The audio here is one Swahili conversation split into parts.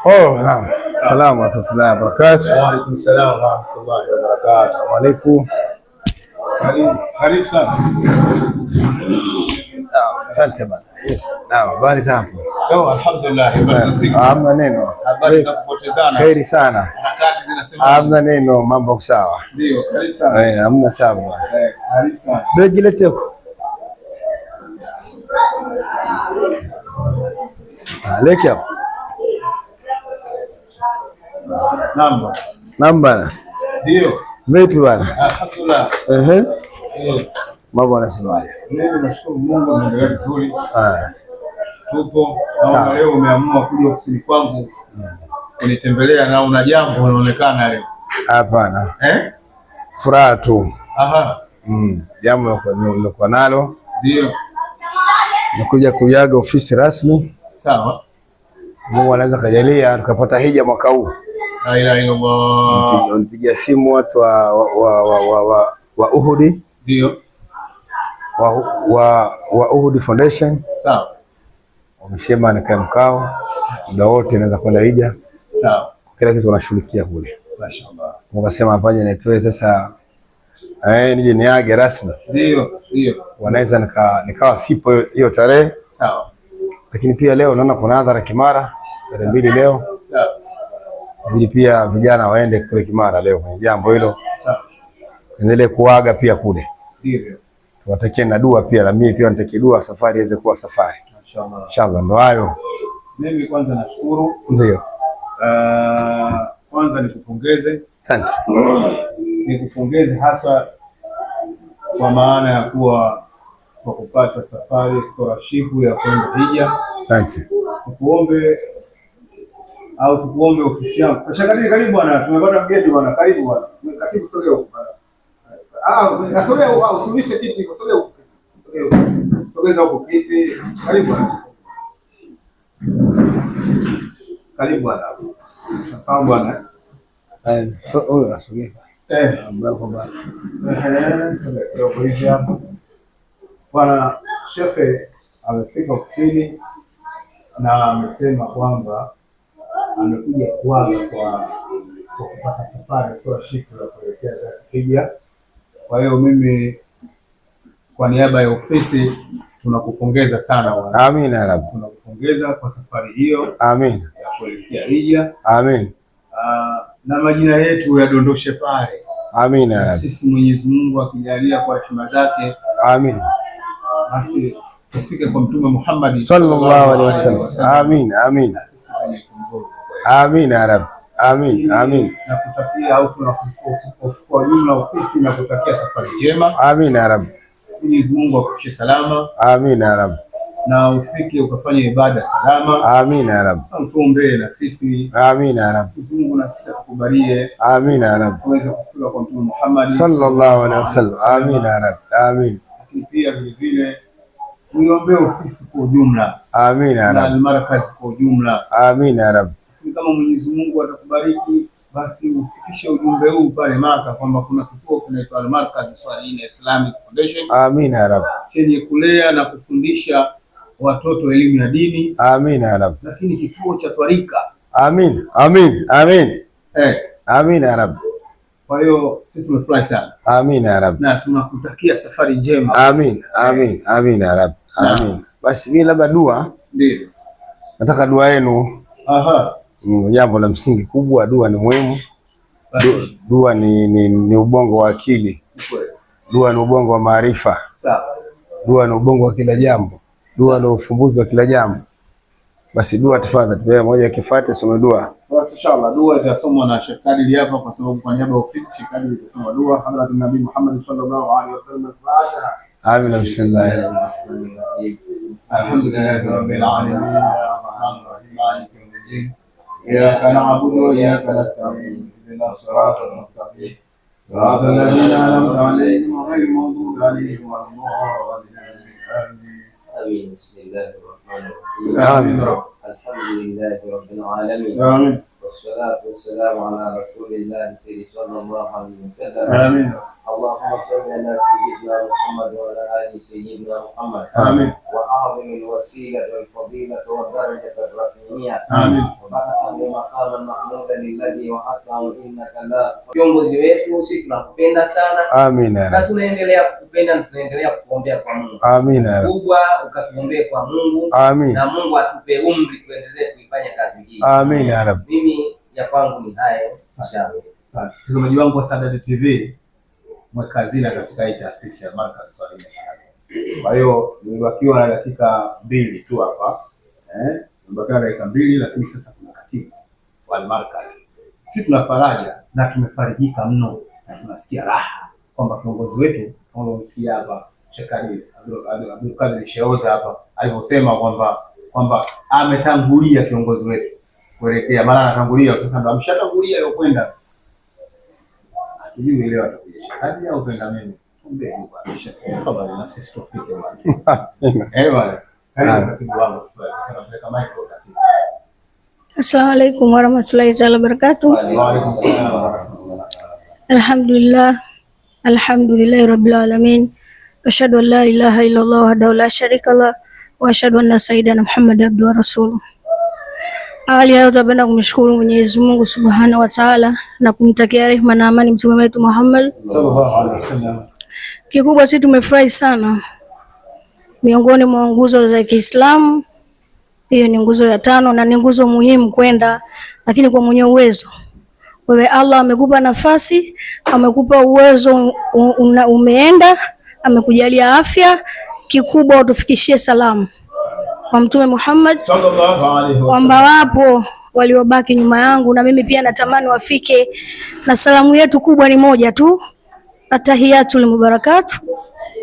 Oh, naam. Salamu alaykum wa barakatuh. Wa alaykum salaam wa rahmatullahi wa barakatuh. Wa alaykum. Karibu sana. Asante bana. Naam, habari zako? Alhamdulillah. Hamna neno. Habari za kupotezana. Kheri sana. Harakati zinasema. Hamna neno, mambo sawa. Ndio, karibu sana. Hamna tabu. Karibu sana. Begi leteko. Leki hapo. Namba. Ndio. Vipi bwana? Alhamdulillah. Mambo yanasemaje? Mimi nashukuru Mungu naendelea vizuri. Tupo na leo umeamua kuja ofisini kwangu kunitembelea na una jambo unaonekana leo. Hapana. Furaha tu. Jambo nilokuwa nalo. Ndio. Nakuja kuyaga ofisi rasmi. Sawa. Mungu anaweza kajalia tukapata hija mwaka huu. La ilaha illallah. Nipigia simu watu wa Uhudi. Ndio. Wa Uhudi Foundation. Sawa. Wamesema nikae mkao muda wote naweza kwenda hija. Sawa. Kila kitu wanashughulikia kule. Mashaallah. Wakasema hapana nitoe sasa nije niage rasmi. Ndio. Wanaweza nikawa sipo hiyo tarehe. Sawa. lakini pia leo naona kuna hadhara Kimara tarehe 2 leo. Ili pia vijana waende kule Kimara leo kwenye jambo hilo. Endelee kuaga pia kule. Ndio. Tuwatakie na dua pia, na mimi pia nitakie dua safari iweze kuwa safari. Inshallah ndo hayo. Mimi kwanza nashukuru. Ndio. Kwanza nikupongeze. Asante. Nikupongeze hasa kwa maana ya kuwa kwa kupata safari scholarship ya kwenda hija. Asante. Tukuombe ofisi yangu. Karibu bwana, tumepata mgeni bwana. Karibu bwana. Karibu sogea huko bwana. Kasogea huko, usimishe kiti, kasogea huko. Sogeza huko kiti. Karibu bwana. Karibu bwana. Sawa bwana. Huyo asogea. Ambapo bwana. Sogea hapo. Bwana Sheikh amefika ofisini na amesema kwamba amekuja kuaga kwa kupata safari scholarship ya kuelekea hija. Kwa hiyo mimi kwa niaba ya ofisi tunakupongeza sana bwana. Amin ya Rabbi. Tunakupongeza kwa safari hiyo. Amin. Ya kuelekea hija. Amin. Na majina yetu yadondoshe pale. Amin ya Rabbi. Sisi Mwenyezi Mungu akijalia kwa heshima zake. Amin. Basi tufike kwa Mtume Muhammad sallallahu alaihi wasallam. Amin. Amin. Amin ya Rabbi. Amin. Amin. Na kutakia au kwa jumla ofisi na kutakia safari njema. Amin ya Rabbi. Mwenyezi Mungu akufikishe salama. Amin ya Rabbi. Na ufike ukafanye ibada salama. Amin ya Rabbi. Tuombee na sisi. Amin ya Rabbi. Mwenyezi Mungu na sisi akubalie. Amin ya Rabbi. Tuweze kufika kwa Mtume Muhammad sallallahu alaihi wasallam. Amin ya Rabbi. Amin. Pia vile vile uiombee ofisi kwa ujumla. Amin ya Rabbi. Na Al-Markaz kwa ujumla. Amin ya Rabbi. Kama Mwenyezi Mungu atakubariki basi ufikishe ujumbe huu pale Maka kwamba kuna kituo kinaitwa Al-Markaz Swahili Islamic Foundation. Amin ya Rabbi. Chenye kulea na kufundisha watoto elimu ya dini. Amin ya Rabbi. Lakini kituo cha twarika. Amin. Amin. Amin. Amin ya Rabbi. Kwa hiyo sisi tumefurahi sana. Amin ya Rabbi. Na tunakutakia safari njema. Amin. Amin. Amin ya Rabbi. Amin. Basi mimi labda dua. Ndio. Nataka dua yenu. Jambo la msingi kubwa, dua ni muhimu. Dua ni ubongo wa akili. Dua ni ubongo wa maarifa. Dua ni ubongo wa kila jambo. Dua ni ufumbuzi wa kila jambo. Basi dua tafadhali, tuwe moja kifate some dua. Inshallah dua itasomwa na Sheikh Kadiri hapa kwa sababu kwa niaba ya ofisi Sheikh Kadiri itasoma dua. Hadhrat Nabii Muhammad sallallahu alaihi wasallam. Amin. Bismillah. Alhamdulillahi rabbil alamin. Arrahmanir rahim. Maliki yawmiddin. Iyyaka na'budu wa iyyaka nasta'in. Ihdinas siratal mustaqim. Siratal ladzina an'amta 'alaihim ghayril maghdubi 'alaihim waladdallin. آمين. بسم الله الرحمن الرحيم. آمين. الحمد لله رب العالمين. آمين. والصلاة والسلام على رسول الله صلى الله عليه وسلم. آمين. اللهم صل على سيدنا محمد وعلى آل سيدنا محمد. آمين. وأعظم الوسيلة والفضيلة والدرجة الرفيعة. آمين. وبعثه مقاما محمودا للذي وحده إنك لا. Viongozi wetu sisi tunakupenda sana. Amin. Na tunaendelea kukupenda na tunaendelea kukuombea kwa Mungu. Amin. Kubwa ukatuombee kwa Mungu. Amin. Na Mungu atupe umri tuendelee kuifanya kazi hii. Amin ya Rabbi. Mimi ya kwangu ni hayo. Inshallah. Asante. Mtazamaji wangu wa Saadati TV, mweka hazina katika hii taasisi ya Markaz Swahili. Kwa hiyo nimebakiwa na dakika 2 tu hapa. Nimebakiwa na dakika 2 lakini sasa kuna katibu wa Markaz. Sisi tuna faraja na tumefarijika mno na tunasikia raha kwamba kiongozi wetu kama umesikia hapa Sheikh Abdul Qadir Sheoza hapa alivyosema kwamba ametangulia kiongozi wetu kuelekea, maana anatangulia sasa, ndo ameshatangulia leo kwenda. Hatujui leo atakuja hadi au kwenda mimi. Kumbe yuko ameshatangulia na sisi tufike bwana. Bwana. Karibu katibu wangu. Sasa tunaweka micro katibu. Assalamu alaikum warahmatullahi wabarakatuh. Wa alaikum salaam wa rahmatullah. Alhamdulillah. Alhamdulillahi rabbil alamin. Ashhadu an la ilaha illallah wahdahu la sharika lah wa ashhadu anna sayyidina Muhammad abduhu wa rasuluhu. Awali ya yote napenda kumshukuru Mwenyezi Mungu Subhanahu wa Ta'ala na kumtakia rehema na amani mtume wetu Muhammad sallallahu alaihi wasallam. Kikubwa sisi tumefurahi sana. Miongoni mwa nguzo za Kiislamu Hiyo ni nguzo ya 5 na ni nguzo muhimu kwenda, lakini kwa mwenye uwezo. Wewe Allah amekupa nafasi, amekupa uwezo, umeenda, amekujalia afya, kikubwa utufikishie salamu kwa Mtume Muhammad sallallahu alaihi wasallam, kwamba wapo waliobaki nyuma yangu na mimi pia natamani wafike, na salamu yetu kubwa ni moja tu, atahiyatul mubarakatu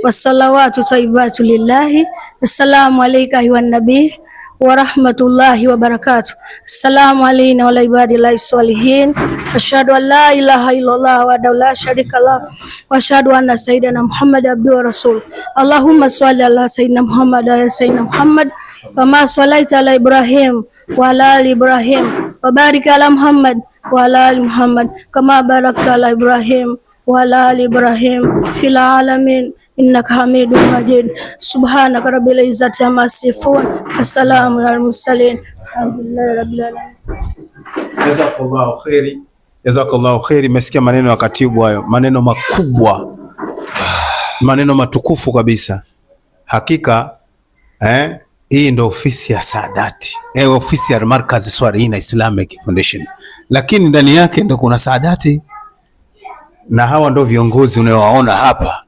wassalawatu tayyibatu lillahi, assalamu alayka ayuhan nabii wa rahmatullahi wa barakatuh, assalamu alayna wa ala ibadillahi salihin, ashhadu an la ilaha illallah wa la sharika lah, wa ashhadu anna sayyidina Muhammad abduhu wa rasul. Allahumma salli ala sayyidina Muhammad wa ala sayyidina Muhammad kama sallaita ala Ibrahim wa ala ali Ibrahim, wa barik ala Muhammad wa ala ali Muhammad kama barakta ala Ibrahim wa ala ali Ibrahim fil alamin innaka hamidun majid. Subhanaka rabbil izzati amma yasifun, assalamu alal mursalin, alhamdulillahi rabbil alamin. Jazakallahu khairi, jazakallahu khairi. Mesikia maneno ya katibu hayo, maneno makubwa, maneno matukufu kabisa. Hakika hii ndio ofisi ya Saadati, ofisi ya Markaz Swalihina Islamic Foundation, lakini ndani yake ndio kuna Saadati, na hawa ndio viongozi unaowaona hapa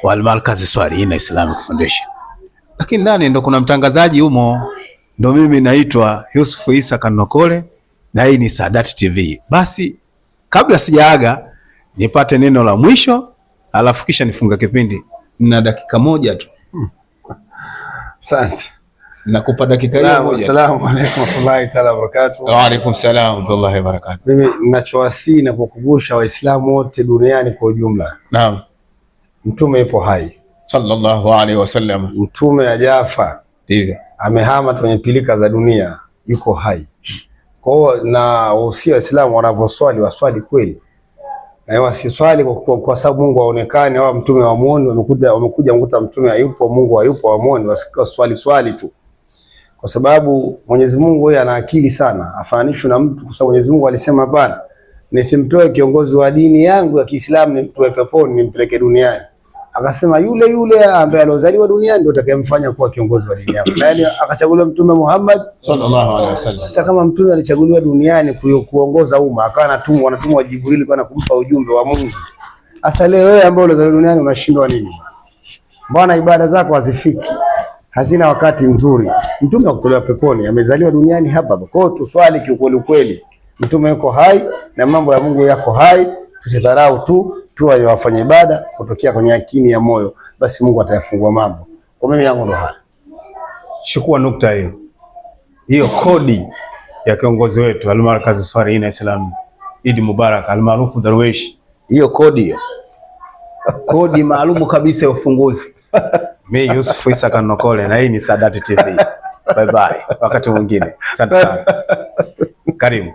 wa Markaz Swalihina Islamic Foundation, lakini ndani ndio kuna mtangazaji humo, ndio mimi naitwa Yusuf Isa Kanokole na hii ni Saadati TV. Basi kabla sijaaga nipate neno la mwisho, alafu kisha nifunga kipindi na dakika moja tu. Asante. Nakupa dakika hiyo moja. Assalamu alaykum wa rahmatullahi ta'ala wa barakatuh. Wa alaykum salaam wa rahmatullahi wa barakatuh. Mimi ninachowasii na kukumbusha Waislamu wote duniani kwa ujumla. Naam. Mtume yupo hai. Sallallahu alaihi wasallam. Mtume hajafa. Ndivyo. Amehama kwenye pilika za dunia, yuko hai. Kwa hiyo na usia Waislamu wanavyoswali waswali kweli. Na wasiswali kwa sababu Mungu aonekane au mtume wamuone, wamekuja mkuta mtume hayupo, Mungu hayupo, wamuone, wasika swali tu. Kwa sababu Mwenyezi Mungu yeye ana akili sana, afananishwe na mtu, kwa sababu Mwenyezi Mungu alisema hapana, nisimtoe kiongozi wa dini yangu ya Kiislamu nimtoe peponi nimpeleke duniani. Akasema yule ambaye aliozaliwa duniani ndio atakayemfanya kuwa kiongozi wa dini yangu. Yaani akachaguliwa Mtume Muhammad sallallahu alaihi wasallam. Sasa kama mtume alichaguliwa duniani kuongoza umma, akawa anatumwa Jibril kwa kumpa ujumbe wa Mungu. Sasa leo wewe ambaye ulizaliwa duniani unashindwa nini? Bwana, ibada zako hazifiki, hazina wakati mzuri. Mtume akutolewa peponi, amezaliwa duniani hapa. Kwa hiyo tuswali kiukweli kweli. Mtume yuko hai na mambo ya Mungu yako hai, tusidharau tu, tuwe wafanye ibada kutokea kwenye akini ya moyo, basi Mungu atayafungua mambo. Kwa mimi yangu ndo haya. Chukua nukta hiyo. Hiyo kodi ya kiongozi wetu Al-Markaz Swalihina Islam Eid Mubarak almaarufu Darwesh. Hiyo kodi hiyo. Kodi maalumu kabisa ya ufunguzi. Mimi Yusuf Isa Kanokole na hii ni Saadati TV. Bye bye. Wakati mwingine. Asante sana. Karibu.